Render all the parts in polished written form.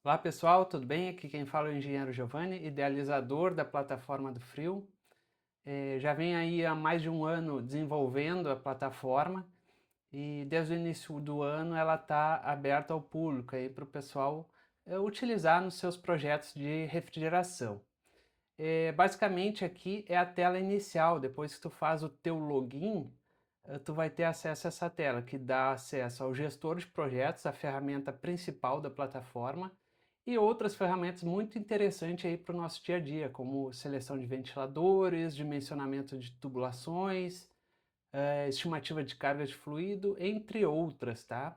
Olá pessoal, tudo bem? Aqui quem fala é o engenheiro Giovanni, idealizador da plataforma do Frio. Já vem aí há mais de um ano desenvolvendo a plataforma e desde o início do ano ela está aberta ao público para o pessoal utilizar nos seus projetos de refrigeração. Basicamente aqui é a tela inicial. Depois que tu faz o teu login, tu vai ter acesso a essa tela que dá acesso ao gestor de projetos, a ferramenta principal da plataforma, e outras ferramentas muito interessantes aí para o nosso dia a dia, como seleção de ventiladores, dimensionamento de tubulações, estimativa de carga de fluido, entre outras, tá?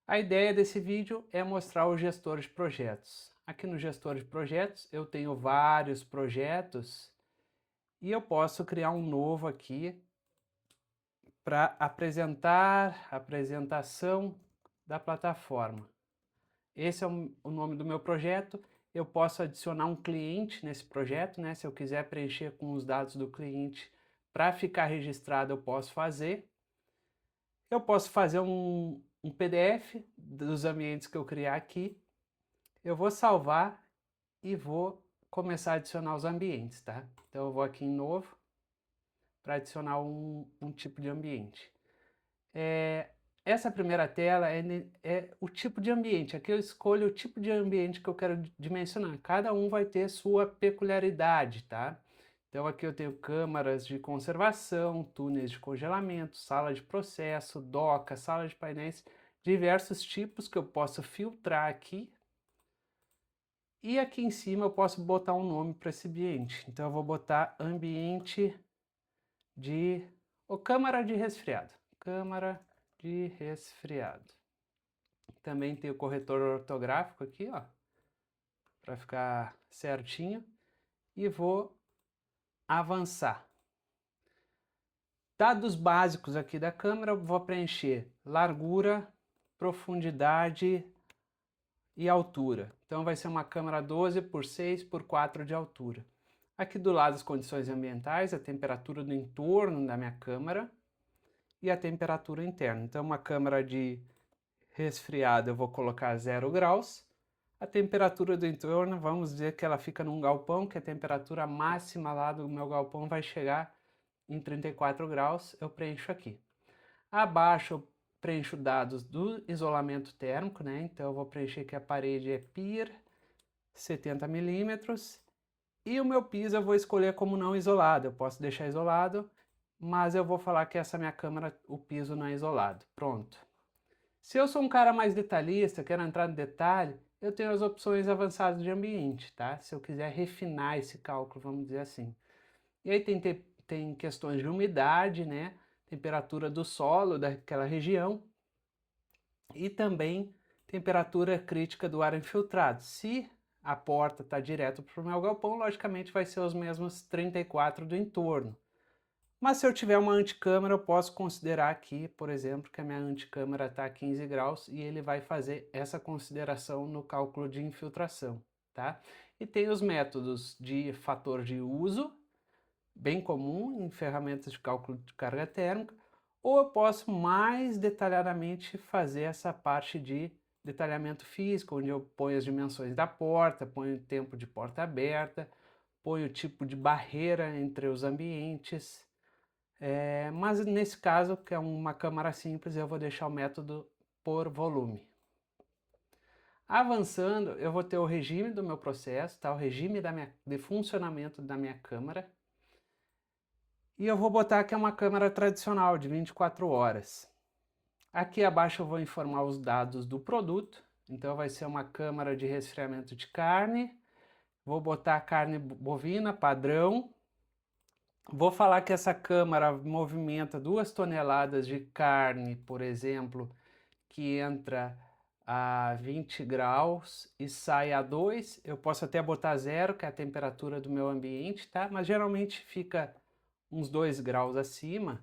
A ideia desse vídeo é mostrar o gestor de projetos. Aqui no gestor de projetos eu tenho vários projetos e eu posso criar um novo aqui para apresentar a apresentação da plataforma. Esse é o nome do meu projeto. Eu posso adicionar um cliente nesse projeto, né? Se eu quiser preencher com os dados do cliente para ficar registrado, eu posso fazer. Eu posso fazer um PDF dos ambientes que eu criar aqui. Eu vou salvar e vou começar a adicionar os ambientes, tá? Então eu vou aqui em novo para adicionar um tipo de ambiente. Essa primeira tela é o tipo de ambiente. Aqui eu escolho o tipo de ambiente que eu quero dimensionar. Cada um vai ter sua peculiaridade, tá? Então aqui eu tenho câmaras de conservação, túneis de congelamento, sala de processo, doca, sala de painéis, diversos tipos que eu posso filtrar aqui. E aqui em cima eu posso botar um nome para esse ambiente. Então eu vou botar ambiente de... ou câmara de resfriado. Câmara de resfriado. Também tem o corretor ortográfico aqui, ó, para ficar certinho. E vou avançar. Dados básicos aqui da câmera, vou preencher largura, profundidade e altura. Então vai ser uma câmera 12 por 6 por 4 de altura. Aqui do lado as condições ambientais, a temperatura do entorno da minha câmera e a temperatura interna. Então uma câmera de resfriado eu vou colocar 0 graus. A temperatura do entorno, vamos dizer que ela fica num galpão, que a temperatura máxima lá do meu galpão vai chegar em 34 graus, eu preencho aqui. Abaixo eu preencho dados do isolamento térmico, né? Então eu vou preencher que a parede é PIR 70 milímetros e o meu piso eu vou escolher como não isolado. Eu posso deixar isolado, mas eu vou falar que essa minha câmera, o piso não é isolado. Pronto. Se eu sou um cara mais detalhista, quero entrar no detalhe, eu tenho as opções avançadas de ambiente, tá? Se eu quiser refinar esse cálculo, vamos dizer assim. E aí tem questões de umidade, né? Temperatura do solo daquela região e também temperatura crítica do ar infiltrado. Se a porta está direto para o meu galpão, logicamente vai ser os mesmos 34 do entorno. Mas se eu tiver uma anticâmara, eu posso considerar aqui, por exemplo, que a minha anticâmara está a 15 graus e ele vai fazer essa consideração no cálculo de infiltração, tá? E tem os métodos de fator de uso, bem comum em ferramentas de cálculo de carga térmica, ou eu posso mais detalhadamente fazer essa parte de detalhamento físico, onde eu ponho as dimensões da porta, ponho o tempo de porta aberta, ponho o tipo de barreira entre os ambientes. Mas nesse caso, que é uma câmara simples, eu vou deixar o método por volume. Avançando, eu vou ter o regime do meu processo, tá? O regime de funcionamento da minha câmara. E eu vou botar que é uma câmara tradicional de 24 horas. Aqui abaixo eu vou informar os dados do produto. Então vai ser uma câmara de resfriamento de carne. Vou botar carne bovina padrão. Vou falar que essa câmara movimenta 2 toneladas de carne, por exemplo, que entra a 20 graus e sai a 2. Eu posso até botar 0, que é a temperatura do meu ambiente, tá? Mas geralmente fica uns 2 graus acima.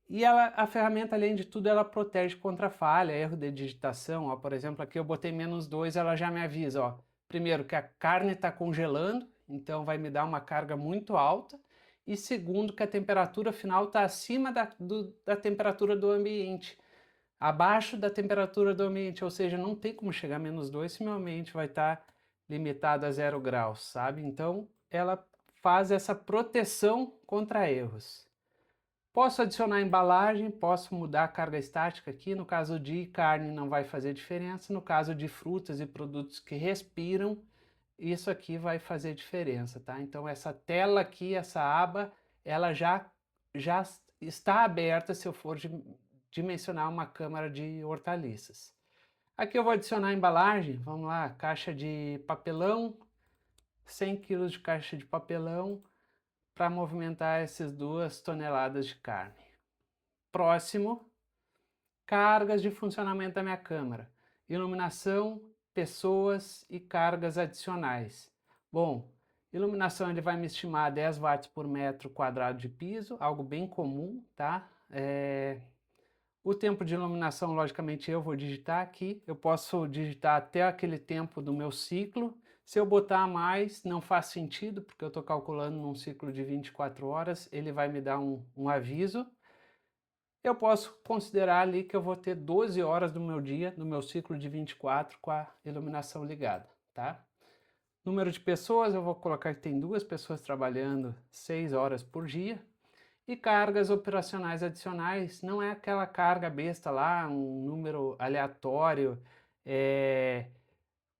E a ferramenta, além de tudo, ela protege contra falha, erro de digitação. Ó, por exemplo, aqui eu botei -2, ela já me avisa, ó, primeiro que a carne está congelando, então vai me dar uma carga muito alta, e segundo que a temperatura final está acima da temperatura do ambiente. abaixo da temperatura do ambiente, ou seja, não tem como chegar a -2 se meu ambiente vai estar limitado a 0 graus, sabe? Então, ela faz essa proteção contra erros. Posso adicionar embalagem, posso mudar a carga estática aqui, no caso de carne não vai fazer diferença, no caso de frutas e produtos que respiram, isso aqui vai fazer diferença, tá? Então essa tela aqui, essa aba, ela já está aberta se eu for dimensionar uma câmara de hortaliças. Aqui eu vou adicionar a embalagem, vamos lá, caixa de papelão, 100 kg de caixa de papelão, para movimentar essas 2 toneladas de carne. Próximo, cargas de funcionamento da minha câmara, iluminação, pessoas e cargas adicionais. Bom, iluminação ele vai me estimar 10 watts por metro quadrado de piso, algo bem comum, tá? O tempo de iluminação, logicamente, eu vou digitar aqui. Eu posso digitar até aquele tempo do meu ciclo. Se eu botar mais, não faz sentido, porque eu estou calculando num ciclo de 24 horas, ele vai me dar um aviso. Eu posso considerar ali que eu vou ter 12 horas do meu dia, no meu ciclo de 24, com a iluminação ligada, tá? Número de pessoas, eu vou colocar que tem 2 pessoas trabalhando 6 horas por dia. E cargas operacionais adicionais, não é aquela carga besta lá, um número aleatório,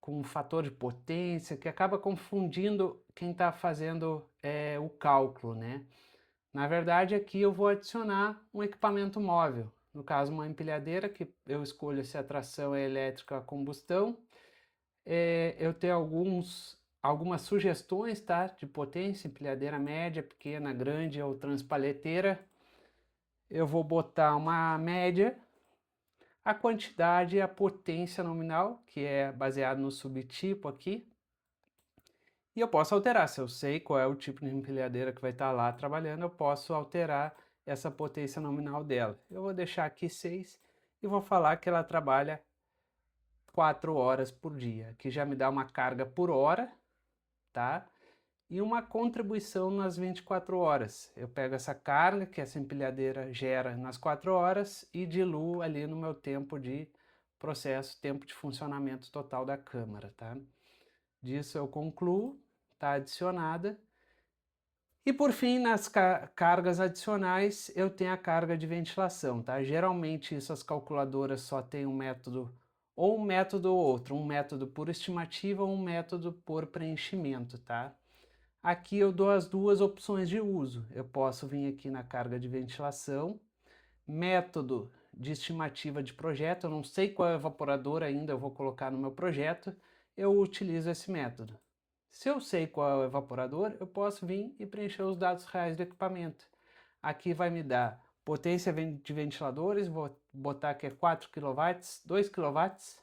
com um fator de potência, que acaba confundindo quem está fazendo o cálculo, né? Na verdade, aqui eu vou adicionar um equipamento móvel, no caso uma empilhadeira, que eu escolho se a tração é elétrica ou a combustão. Eu tenho algumas sugestões, tá? De potência, empilhadeira média, pequena, grande ou transpaleteira. Eu vou botar uma média, a quantidade e a potência nominal, que é baseado no subtipo aqui. E eu posso alterar, se eu sei qual é o tipo de empilhadeira que vai estar lá trabalhando, eu posso alterar essa potência nominal dela. Eu vou deixar aqui 6 e vou falar que ela trabalha 4 horas por dia, que já me dá uma carga por hora, tá? E uma contribuição nas 24 horas. Eu pego essa carga que essa empilhadeira gera nas 4 horas e diluo ali no meu tempo de processo, tempo de funcionamento total da câmara, tá? Disso eu concluo, tá adicionada. E por fim, nas cargas adicionais, eu tenho a carga de ventilação, tá? Geralmente essas calculadoras só têm um método ou outro, um método por estimativa ou um método por preenchimento, tá? Aqui eu dou as 2 opções de uso. Eu posso vir aqui na carga de ventilação, método de estimativa de projeto, eu não sei qual é o evaporador ainda, eu vou colocar no meu projeto, eu utilizo esse método. Se eu sei qual é o evaporador, eu posso vir e preencher os dados reais do equipamento. Aqui vai me dar potência de ventiladores, vou botar que é 4 kW, 2 kW,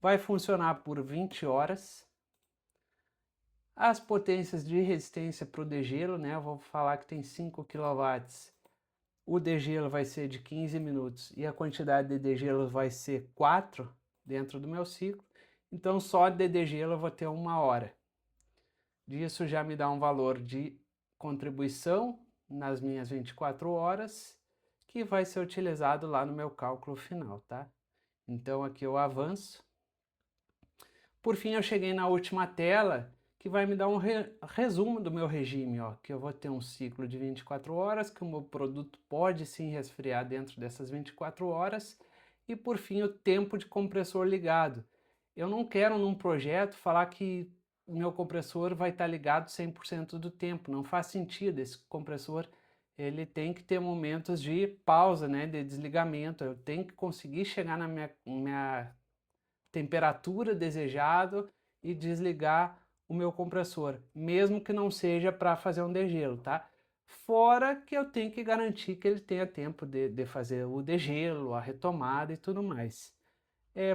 vai funcionar por 20 horas. As potências de resistência para o degelo, né? Eu vou falar que tem 5 kW. O degelo vai ser de 15 minutos e a quantidade de degelo vai ser 4 dentro do meu ciclo. Então só de degelo eu vou ter 1 hora. Disso já me dá um valor de contribuição nas minhas 24 horas, que vai ser utilizado lá no meu cálculo final, tá? Então aqui eu avanço. Por fim, eu cheguei na última tela, que vai me dar um resumo do meu regime, ó, que eu vou ter um ciclo de 24 horas, que o meu produto pode sim resfriar dentro dessas 24 horas, e por fim o tempo de compressor ligado. Eu não quero num projeto falar que o meu compressor vai estar ligado 100% do tempo, não faz sentido. Esse compressor ele tem que ter momentos de pausa, né, de desligamento. Eu tenho que conseguir chegar na minha temperatura desejada e desligar o meu compressor, mesmo que não seja para fazer um degelo, tá? Fora que eu tenho que garantir que ele tenha tempo de fazer o degelo, a retomada e tudo mais.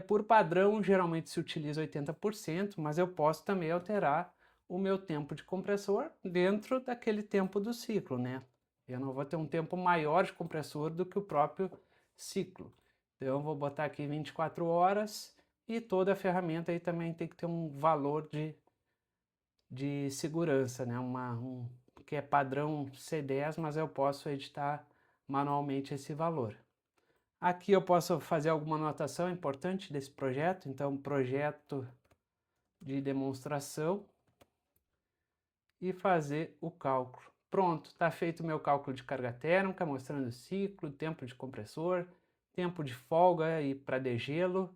Por padrão, geralmente se utiliza 80%, mas eu posso também alterar o meu tempo de compressor dentro daquele tempo do ciclo, né? Eu não vou ter um tempo maior de compressor do que o próprio ciclo. Então eu vou botar aqui 24 horas e toda a ferramenta aí também tem que ter um valor de segurança, né? Que é padrão C10, mas eu posso editar manualmente esse valor. Aqui eu posso fazer alguma anotação importante desse projeto, então projeto de demonstração e fazer o cálculo. Pronto, está feito o meu cálculo de carga térmica, mostrando o ciclo, tempo de compressor, tempo de folga e para degelo.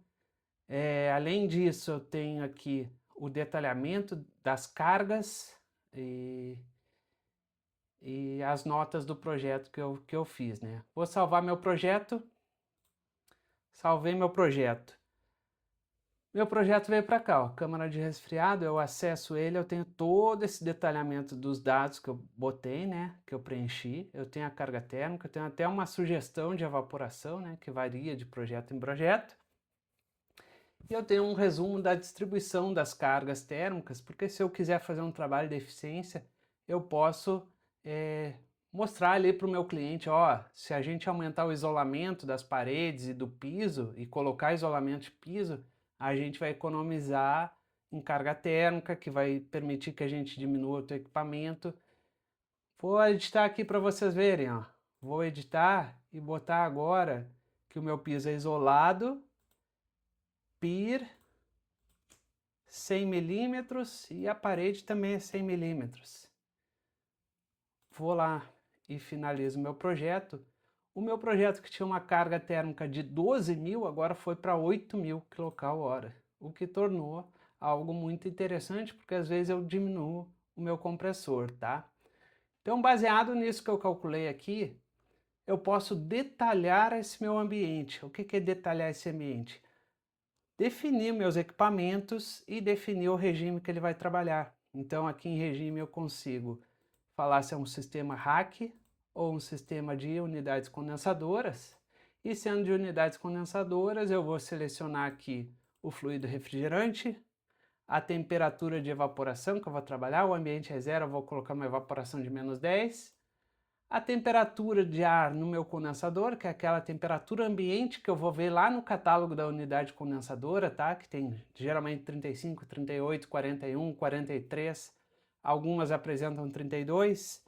Além disso, eu tenho aqui o detalhamento das cargas e as notas do projeto que eu fiz, né? Vou salvar meu projeto. Salvei meu projeto. Meu projeto veio para cá, ó, câmara de resfriado, eu acesso ele, eu tenho todo esse detalhamento dos dados que eu botei, né, que eu preenchi, eu tenho a carga térmica, eu tenho até uma sugestão de evaporação, né, que varia de projeto em projeto. E eu tenho um resumo da distribuição das cargas térmicas, porque se eu quiser fazer um trabalho de eficiência, eu posso mostrar ali para o meu cliente, ó, se a gente aumentar o isolamento das paredes e do piso e colocar isolamento de piso, a gente vai economizar em carga térmica, que vai permitir que a gente diminua o teu equipamento. Vou editar aqui para vocês verem, ó. Vou editar e botar agora que o meu piso é isolado, PIR 100 milímetros e a parede também é 100 milímetros. Vou lá e finalizo o meu projeto. O meu projeto que tinha uma carga térmica de 12.000 agora foi para 8.000 kcal/hora, o que tornou algo muito interessante, porque às vezes eu diminuo o meu compressor, tá? Então, baseado nisso que eu calculei aqui, eu posso detalhar esse meu ambiente. O que é detalhar esse ambiente? Definir meus equipamentos e definir o regime que ele vai trabalhar. Então, aqui em regime eu consigo falar se é um sistema rack ou um sistema de unidades condensadoras. E sendo de unidades condensadoras, eu vou selecionar aqui o fluido refrigerante, a temperatura de evaporação que eu vou trabalhar, o ambiente é zero, eu vou colocar uma evaporação de -10. A temperatura de ar no meu condensador, que é aquela temperatura ambiente que eu vou ver lá no catálogo da unidade condensadora, tá? Que tem geralmente 35, 38, 41, 43, algumas apresentam 32.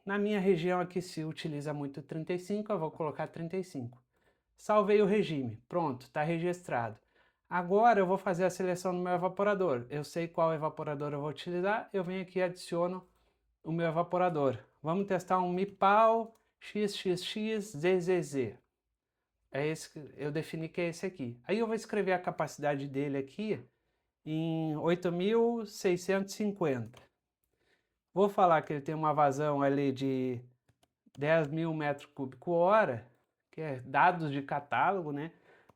Na minha região aqui se utiliza muito 35, eu vou colocar 35. Salvei o regime, pronto, está registrado. Agora eu vou fazer a seleção do meu evaporador. Eu sei qual evaporador eu vou utilizar, eu venho aqui e adiciono o meu evaporador. Vamos testar um MIPAL XXX-ZZZ. É esse que eu defini que é esse aqui. Aí eu vou escrever a capacidade dele aqui em 8.650. Vou falar que ele tem uma vazão ali de 10.000 metros cúbicos hora, que é dados de catálogo, né?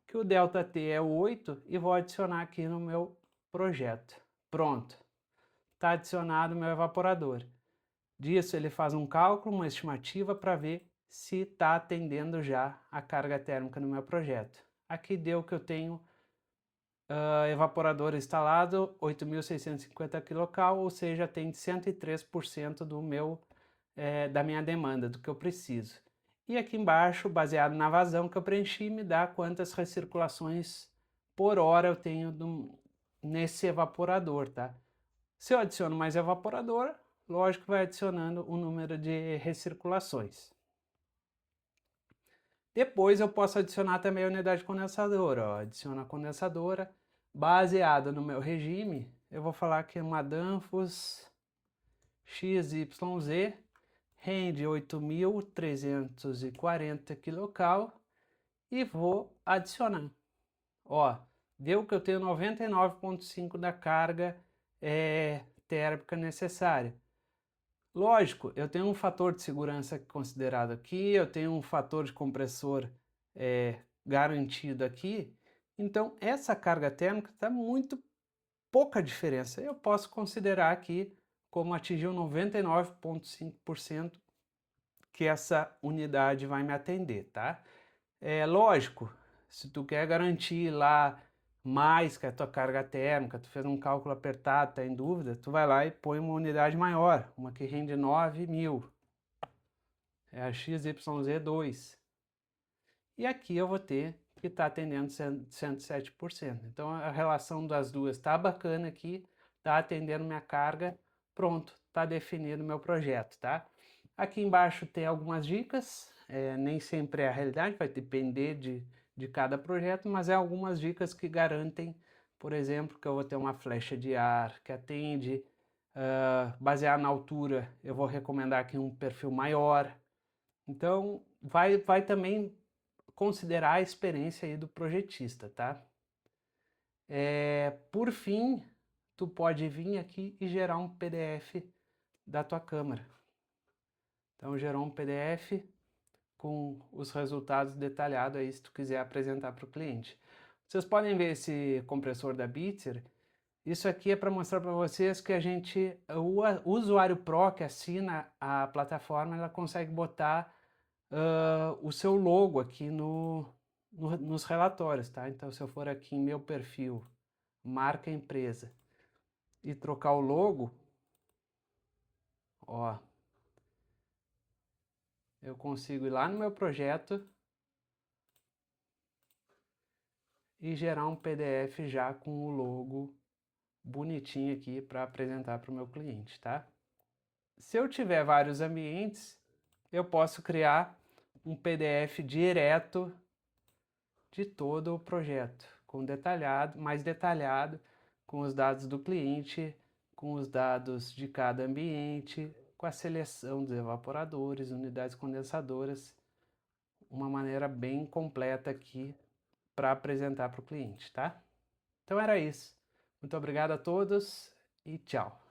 Que o ΔT é 8 e vou adicionar aqui no meu projeto. Pronto. Está adicionado o meu evaporador. Disso ele faz um cálculo, uma estimativa para ver se está atendendo já a carga térmica no meu projeto. Aqui deu que eu tenho evaporador instalado 8.650 kcal, ou seja, atende 103% do meu, da minha demanda, do que eu preciso. E aqui embaixo, baseado na vazão que eu preenchi, me dá quantas recirculações por hora eu tenho nesse evaporador, tá? Se eu adiciono mais evaporador, lógico que vai adicionando o número de recirculações. Depois eu posso adicionar também a unidade condensadora. Ó. Adiciono a condensadora, baseado no meu regime, eu vou falar que é uma Danfoss XYZ, rende 8.340 kcal e vou adicionar. Ó, deu que eu tenho 99,5 da carga térmica necessária. Lógico, eu tenho um fator de segurança considerado aqui, eu tenho um fator de compressor garantido aqui, então essa carga térmica está muito pouca diferença. Eu posso considerar aqui como atingiu 99,5% que essa unidade vai me atender, tá? Lógico, se tu quer garantir lá mais que a tua carga térmica, tu fez um cálculo apertado, tá em dúvida, tu vai lá e põe uma unidade maior, uma que rende 9.000, é a XYZ2. E aqui eu vou ter que estar atendendo 107%. Então a relação das duas está bacana aqui, está atendendo minha carga, pronto, está definido meu projeto, tá? Aqui embaixo tem algumas dicas, Nem sempre é a realidade, vai depender de cada projeto, mas é algumas dicas que garantem, por exemplo, que eu vou ter uma flecha de ar que atende, baseado na altura, eu vou recomendar aqui um perfil maior. Então, vai também considerar a experiência aí do projetista, tá? Por fim, tu pode vir aqui e gerar um PDF da tua câmera. Então, gerou um PDF com os resultados detalhados aí, se tu quiser apresentar para o cliente. Vocês podem ver esse compressor da Bitzer. Isso aqui é para mostrar para vocês que o usuário Pro que assina a plataforma, ela consegue botar o seu logo aqui nos relatórios, tá? Então, se eu for aqui em meu perfil, marca empresa, e trocar o logo, ó, eu consigo ir lá no meu projeto e gerar um PDF já com o logo bonitinho aqui para apresentar para o meu cliente, tá? Se eu tiver vários ambientes, eu posso criar um PDF direto de todo o projeto, mais detalhado, com os dados do cliente, com os dados de cada ambiente, com a seleção dos evaporadores, unidades condensadoras, uma maneira bem completa aqui para apresentar para o cliente, tá? Então era isso. Muito obrigado a todos e tchau.